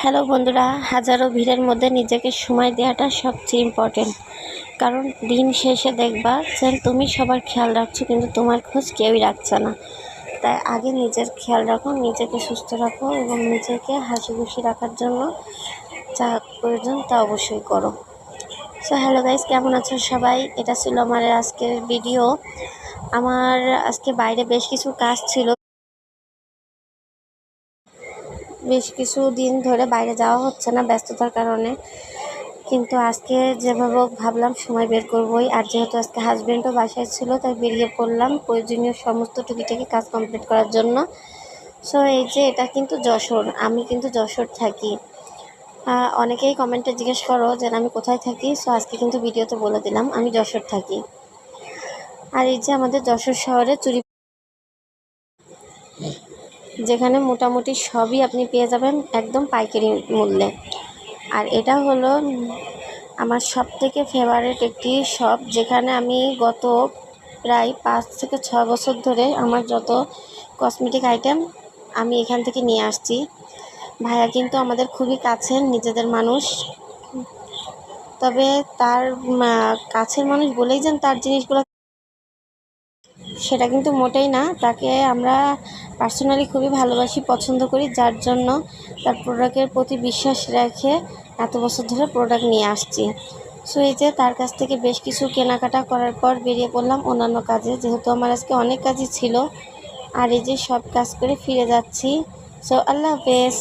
Hello বন্ধুরা, হাজারো ভিড়ের মধ্যে নিজেকে সময় দেওয়াটা সবচেয়ে ইম্পর্টেন্ট। কারণ দিন শেষে দেখবা যে তুমি সবার খেয়াল রাখছো, কিন্তু তোমার খোঁজ কেউই রাখছে না। তাই আগে নিজের খেয়াল রাখো, নিজেকে সুস্থ রাখো এবং নিজেকে হাসি খুশি রাখার জন্য যা প্রয়োজন তা অবশ্যই করো। সো হ্যালো গাইস, কেমন আছো সবাই? এটা ছিল আমার আজকের ভিডিও। আমার আজকে বাইরে বেশ কিছু কাজ ছিল, বেশ কিছু দিন ধরে বাইরে যাওয়া হচ্ছে না ব্যস্ততার কারণে। কিন্তু আজকে যেভাবে হোক ভাবলাম সময় বের করবোই। আর যেহেতু আজকে হাজব্যান্ডও বাসায় ছিল, তাই বেরিয়ে পড়লাম প্রয়োজনীয় সমস্ত টুকিটাকি কাজ কমপ্লিট করার জন্য। সো এই যে এটা কিন্তু যশোর, আমি কিন্তু যশোর থাকি। অনেকেই কমেন্টে জিজ্ঞেস করো যে আমি কোথায় থাকি। সো আজকে কিন্তু ভিডিওতে বলে দিলাম আমি যশোর থাকি। আর এই যে আমাদের যশোর শহরে চুরি, যেখানে মোটামুটি সবই আপনি পেয়ে যাবেন একদম পাইকারি মূল্যে। আর এটা হলো আমার সব থেকে ফেভারিট একটি শপ, যেখানে আমি গত প্রায় 5 থেকে 6 বছর ধরে আমার যত কসমেটিক আইটেম আমি এখান থেকে নিয়ে আসছি। ভাইয়া কিন্তু আমাদের খুবই কাছের নিজেদের মানুষ, তবে তার কাছের মানুষ বলেই যেন তার জিনিসগুলো, সেটা কিন্তু মোটেই না। তাকে আমরা পার্সোনালি খুবই ভালোবাসি, পছন্দ করি, যার জন্য তার প্রোডাক্টের প্রতি বিশ্বাস রেখে এত বছর ধরে প্রোডাক্ট নিয়ে আসছি। সো এই যে তার কাছ থেকে বেশ কিছু কেনাকাটা করার পর বেরিয়ে পড়লাম অন্যান্য কাজে, যেহেতু আমার আজকে অনেক কাজই ছিল। আর এই যে সব কাজ করে ফিরে যাচ্ছি। সো আল্লাহ হাফেজ।